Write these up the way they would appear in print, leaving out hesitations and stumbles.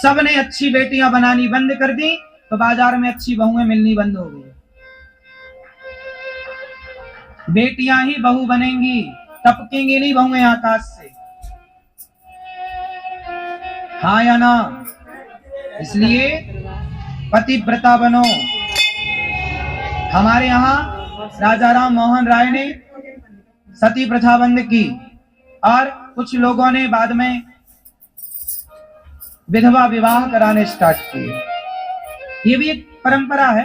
सबने अच्छी बेटियां बनानी बंद कर दी तो बाजार में अच्छी बहुएं मिलनी बंद हो गई। बेटियां ही बहू बनेंगी, टपकेंगी नहीं बहुएं आकाश से। हाँ या ना? इसलिए पतिव्रता बनो। हमारे यहाँ राजा राम मोहन राय ने सती प्रथा बंद की और कुछ लोगों ने बाद में विधवा विवाह कराने स्टार्ट किए। ये भी एक परंपरा है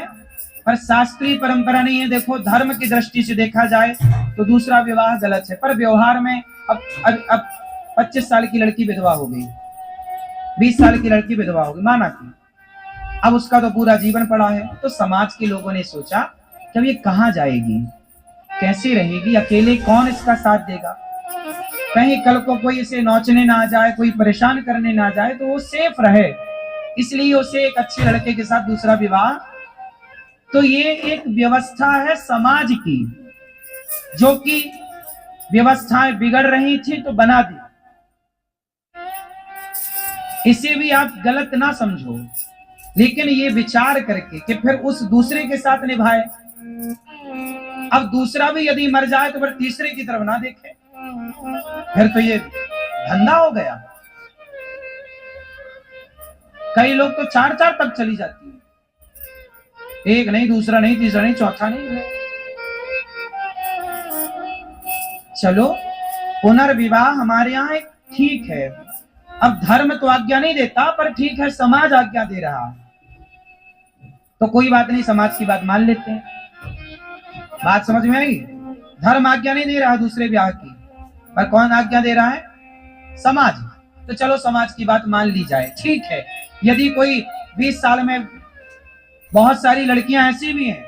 पर शास्त्रीय परंपरा नहीं है। देखो, धर्म की दृष्टि से देखा जाए तो दूसरा विवाह गलत है, पर व्यवहार में अब 25 साल की लड़की विधवा हो गई, 20 साल की लड़की विधवा हो गई, माना कि अब उसका तो पूरा जीवन पड़ा है। तो समाज के लोगों ने सोचा कि अब ये कहाँ जाएगी, कैसे रहेगी, अकेले कौन इसका साथ देगा, कहीं कल को कोई इसे नोचने ना जाए, कोई परेशान करने ना जाए, तो वो सेफ रहे। इसलिए उसे एक अच्छे लड़के के साथ दूसरा विवाह। तो ये एक व्यवस्था है समाज की, जो कि व्यवस्थाएं बिगड़ रही थी तो बना दी। इसे भी आप गलत ना समझो, लेकिन ये विचार करके कि फिर उस दूसरे के साथ निभाए। अब दूसरा भी यदि मर जाए तो फिर तीसरे की तरफ ना देखे, फिर तो ये धंधा हो गया। कई लोग तो 4-4 तक चली जाती है, एक नहीं, दूसरा नहीं, तीसरा नहीं, चौथा नहीं। चलो, पुनर्विवाह हमारे यहाँ एक ठीक है। अब धर्म तो आज्ञा नहीं देता, पर ठीक है, समाज आज्ञा दे रहा, तो कोई बात नहीं, समाज की बात मान लेते हैं। बात समझ में आई? धर्म आज्ञा नहीं दे रहा दूसरे विवाह की, पर कौन आज्ञा दे रहा है? समाज। तो चलो समाज की बात मान ली जाए, ठीक है। यदि कोई 20 साल में, बहुत सारी लड़कियां ऐसी भी हैं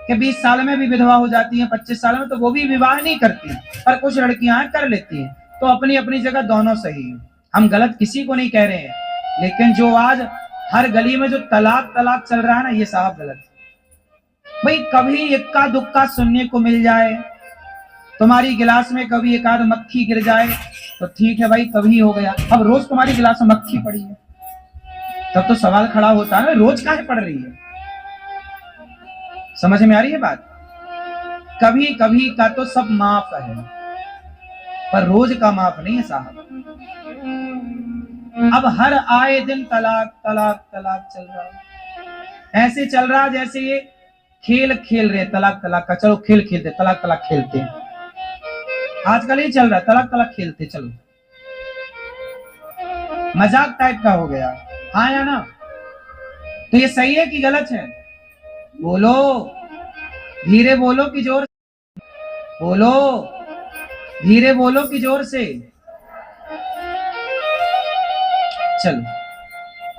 कि 20 साल में भी विधवा हो जाती हैं, 25 साल में, तो वो भी विवाह नहीं करती, पर कुछ लड़कियां कर लेती हैं। तो अपनी अपनी जगह दोनों सही है, हम गलत किसी को नहीं कह रहे हैं। लेकिन जो आज हर गली में जो तलाक तलाक चल रहा है ना, ये साहब गलत है। भाई कभी इक्का दुक्का सुनने को मिल जाए, तुम्हारी गिलास में कभी एक आध मक्खी गिर जाए तो ठीक है भाई, कभी हो गया। अब रोज तुम्हारी गिलास में मक्खी पड़ी है, तब तो सवाल खड़ा होता है, रोज काहे पड़ रही है? समझ में आ रही है बात? कभी कभी का तो सब माफ है, पर रोज का माफ नहीं है साहब। अब हर आए दिन तलाक तलाक तलाक चल रहा है। ऐसे चल रहा जैसे ये खेल खेल रहे तलाक तलाक का। चलो खेल खेलते, तलाक तलाक खेलते हैं, आजकल ही चल रहा है, तलाक तलाक खेलते, चलो मजाक टाइप का हो गया। हाँ या ना? तो ये सही है कि गलत है? बोलो, धीरे बोलो कि जोर से बोलो, धीरे बोलो कि जोर से। चलो,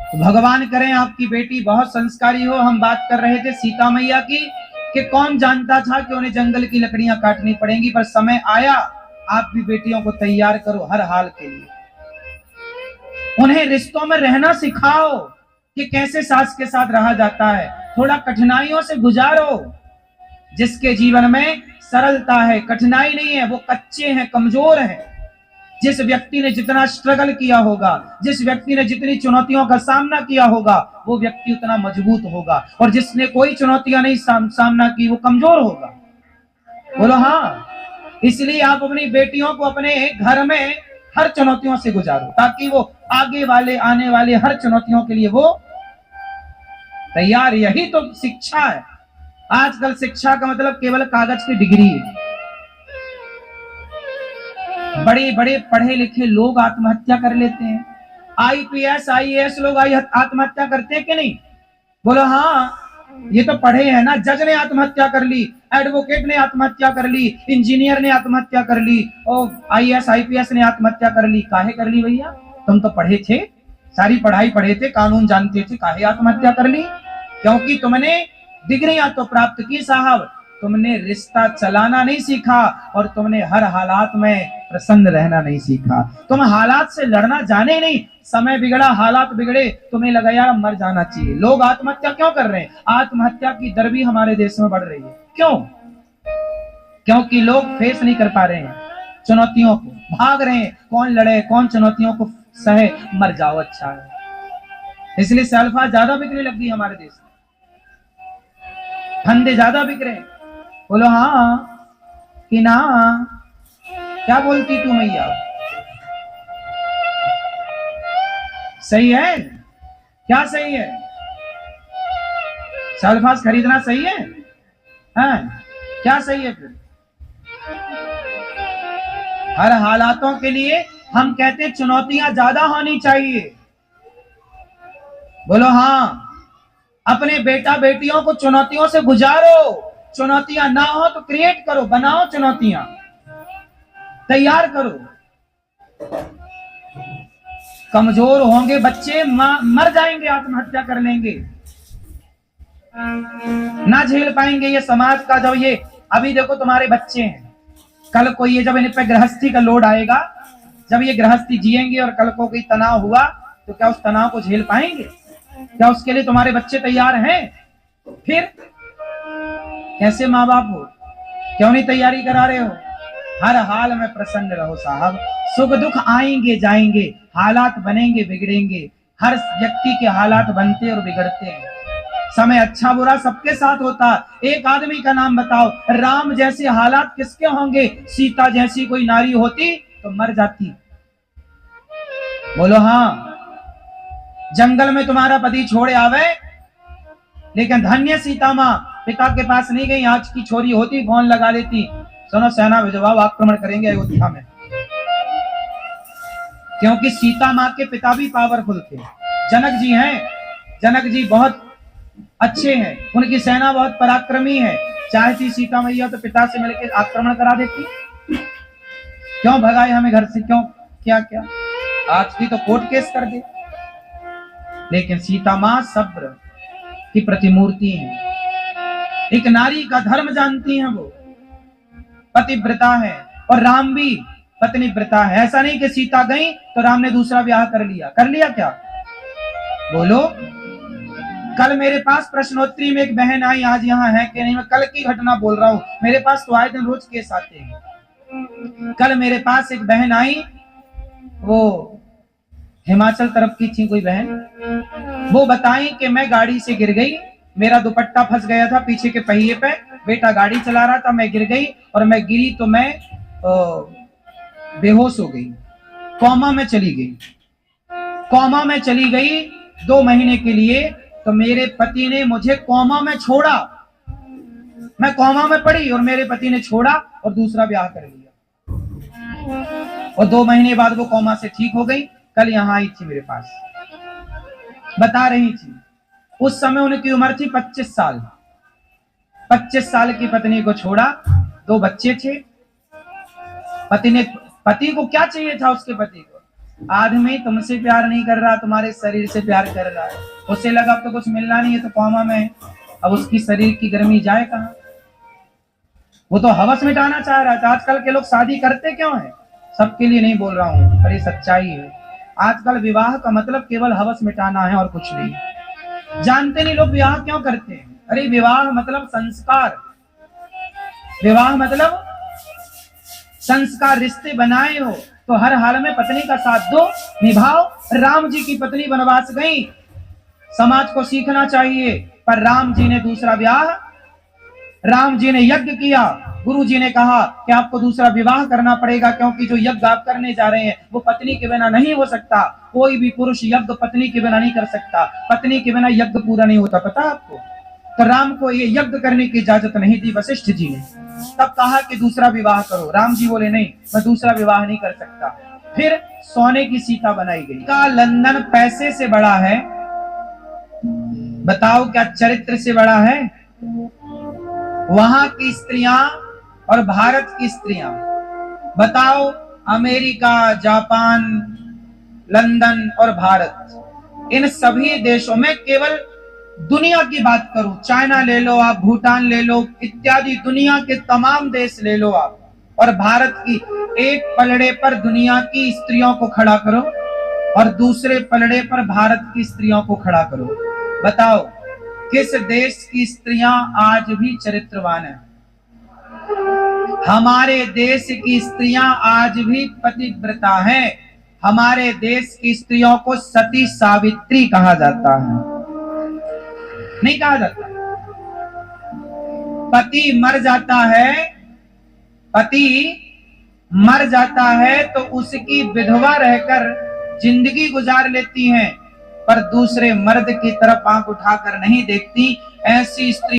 तो भगवान करें आपकी बेटी बहुत संस्कारी हो। हम बात कर रहे थे सीता मैया की कि कौन जानता था कि उन्हें जंगल की लकड़ियां काटनी पड़ेंगी, पर समय आया। आप भी बेटियों को तैयार करो हर हाल के लिए, उन्हें रिश्तों में रहना सिखाओ कि कैसे सास के साथ रहा जाता है। थोड़ा कठिनाइयों से गुजारो। जिसके जीवन में सरलता है, कठिनाई नहीं है, वो कच्चे हैं, कमजोर हैं। जिस व्यक्ति ने जितना स्ट्रगल किया होगा, जिस व्यक्ति ने जितनी चुनौतियों का सामना किया होगा, वो व्यक्ति उतना मजबूत होगा। और जिसने कोई चुनौतियां नहीं सामना की, वो कमजोर होगा। बोलो हाँ। इसलिए आप अपनी बेटियों को अपने घर में हर चुनौतियों से गुजारो, ताकि वो आगे वाले आने वाले हर चुनौतियों के लिए वो तैयार। यही तो शिक्षा है। आजकल शिक्षा का मतलब केवल कागज की डिग्री है। बड़े बड़े पढ़े लिखे लोग आत्महत्या कर लेते हैं। IPS IAS लोग आत्महत्या करते हैं कि नहीं? बोलो हाँ। ये तो पढ़े हैं ना। जज ने आत्महत्या कर ली, एडवोकेट ने आत्महत्या कर ली, इंजीनियर ने आत्महत्या कर ली, और IAS IPS ने आत्महत्या कर ली। काहे कर ली भैया? तुम तो पढ़े थे, सारी पढ़ाई पढ़े थे, कानून जानते थे, काहे आत्महत्या कर ली? क्योंकि तुमने डिग्रियां तो प्राप्त की साहब, तुमने रिश्ता चलाना नहीं सीखा और तुमने हर हालात में प्रसन्न रहना नहीं सीखा। तुम हालात से लड़ना जाने नहीं। समय बिगड़ा, हालात बिगड़े, तुम्हें लगा यार मर जाना चाहिए। लोग आत्महत्या क्यों कर रहे हैं? आत्महत्या की दर भी हमारे देश में बढ़ रही है। क्यों? क्योंकि लोग फेस नहीं कर पा रहे हैं चुनौतियों को, भाग रहे हैं। कौन लड़े, कौन चुनौतियों को सहे? मर जाओ अच्छा है। इसलिए सल्फा ज्यादा बिकने लग गई हमारे देश में, फंदे ज्यादा बिक रहे। बोलो हाँ कि ना? क्या बोलती तू मैया? सही है क्या? सही है? सल्फास खरीदना सही है? हाँ, क्या सही है फिर? हर हालातों के लिए हम कहते हैं चुनौतियां ज्यादा होनी चाहिए। बोलो हाँ। अपने बेटा बेटियों को चुनौतियों से गुजारो, चुनौतियां ना हो तो क्रिएट करो, बनाओ, चुनौतियां तैयार करो। कमजोर होंगे बच्चे, मर जाएंगे, आत्महत्या कर लेंगे, ना झेल पाएंगे ये समाज का। जब ये अभी देखो तुम्हारे बच्चे हैं, कल को ये जब इन पे गृहस्थी का लोड आएगा, जब ये गृहस्थी जिएंगे और कल को कोई तनाव हुआ तो क्या उस तनाव को झेल पाएंगे? क्या उसके लिए तुम्हारे बच्चे तैयार हैं? फिर कैसे माँ बाप हो? क्यों नहीं तैयारी करा रहे हो? हर हाल में प्रसन्न रहो साहब। सुख दुख आएंगे जाएंगे, हालात बनेंगे बिगड़ेंगे, हर व्यक्ति के हालात बनते और बिगड़ते हैं। समय अच्छा बुरा सबके साथ होता। एक आदमी का नाम बताओ, राम जैसे हालात किसके होंगे? सीता जैसी कोई नारी होती तो मर जाती। बोलो हाँ। जंगल में तुम्हारा पति छोड़े आवे, लेकिन धन्य सीता माँ पिता के पास नहीं गई। आज की छोरी होती फोन लगा देती, सुनो सेना भिजवाओ, आक्रमण करेंगे अयोध्या में। क्योंकि सीता माँ के पिता भी पावरफुल थे। जनक जी हैं, जनक जी बहुत अच्छे हैं, उनकी सेना बहुत पराक्रमी है। चाहती सीता मैया तो पिता से मिलकर आक्रमण करा देती। क्यों भगाए हमें घर से? क्यों? क्या क्या आज की तो कोर्ट केस कर दे। लेकिन सीता माँ सब्र की प्रतिमूर्ति है, एक नारी का धर्म जानती हैं, वो पतिव्रता है। और राम भी पत्नीव्रता है। ऐसा नहीं कि सीता गई तो राम ने दूसरा ब्याह कर लिया। कर लिया क्या? बोलो। कल मेरे पास प्रश्नोत्तरी में एक बहन आई, आज यहाँ है कि नहीं, मैं कल की घटना बोल रहा हूँ, मेरे पास तो आए दिन रोज केस आते हैं। कल मेरे पास एक बहन आई, वो हिमाचल तरफ की थी कोई बहन, वो बताई कि मैं गाड़ी से गिर गई, मेरा दुपट्टा फंस गया था पीछे के पहिए पे, बेटा गाड़ी चला रहा था, मैं गिर गई और मैं गिरी तो मैं बेहोश हो गई, कोमा में चली गई। कोमा में चली गई 2 महीने के लिए। तो मेरे पति ने मुझे कोमा में छोड़ा, मैं कोमा में पड़ी और मेरे पति ने छोड़ा और दूसरा ब्याह कर लिया। और 2 महीने बाद वो कोमा से ठीक हो गई। कल यहाँ आई थी मेरे पास, बता रही थी उस समय उनकी उम्र थी 25 साल। 25 साल की पत्नी को छोड़ा, 2 बच्चे थे। पति को क्या चाहिए था? उसके पति को, आदमी तुमसे प्यार नहीं कर रहा, तुम्हारे शरीर से प्यार कर रहा है। उसे लगा अब तो कुछ मिलना नहीं है, तो कोमा में, अब उसकी शरीर की गर्मी जाए कहां? वो तो हवस मिटाना चाह रहा था। आजकल के लोग शादी करते क्यों है? सबके लिए नहीं बोल रहा हूं, पर ये सच्चाई है। आजकल विवाह का मतलब केवल हवस मिटाना है और कुछ नहीं। जानते नहीं लोग विवाह क्यों करते हैं? अरे विवाह मतलब संस्कार, विवाह मतलब संस्कार। रिश्ते बनाए हो तो हर हाल में पत्नी का साथ दो, निभाओ। राम जी की पत्नी वनवास गई, समाज को सीखना चाहिए, पर राम जी ने दूसरा ब्याह, राम जी ने यज्ञ किया। गुरु जी ने कहा कि आपको दूसरा विवाह करना पड़ेगा, क्योंकि जो यज्ञ आप करने जा रहे हैं वो पत्नी के बिना नहीं हो सकता। कोई भी पुरुष यज्ञ पत्नी के बिना नहीं कर सकता, पत्नी के बिना यज्ञ पूरा नहीं होता, पता है आपको? तो राम को ये यज्ञ करने की इजाजत नहीं दी वशिष्ठ जी ने। तब कहा कि दूसरा विवाह करो। राम जी बोले नहीं, मैं दूसरा विवाह नहीं कर सकता। फिर सोने की सीता बनाई गई। का लंदन पैसे से बड़ा है? बताओ क्या चरित्र से बड़ा है? वहां की स्त्रियां और भारत की स्त्रियां, बताओ। अमेरिका, जापान, लंदन और भारत, इन सभी देशों में, केवल दुनिया की बात करूं, चाइना ले लो आप, भूटान ले लो, इत्यादि दुनिया के तमाम देश ले लो आप, और भारत की एक पलड़े पर दुनिया की स्त्रियों को खड़ा करो और दूसरे पलड़े पर भारत की स्त्रियों को खड़ा करो। बताओ किस देश की स्त्रियां आज भी चरित्रवान है? हमारे देश की स्त्रियां आज भी पतिव्रता हैं। हमारे देश की स्त्रियों को सती सावित्री कहा जाता है, नहीं कहा जाता। पति मर जाता है, पति मर जाता है तो उसकी विधवा रहकर जिंदगी गुजार लेती हैं, पर दूसरे मर्द की तरफ आंख उठाकर नहीं देखती। ऐसी स्त्री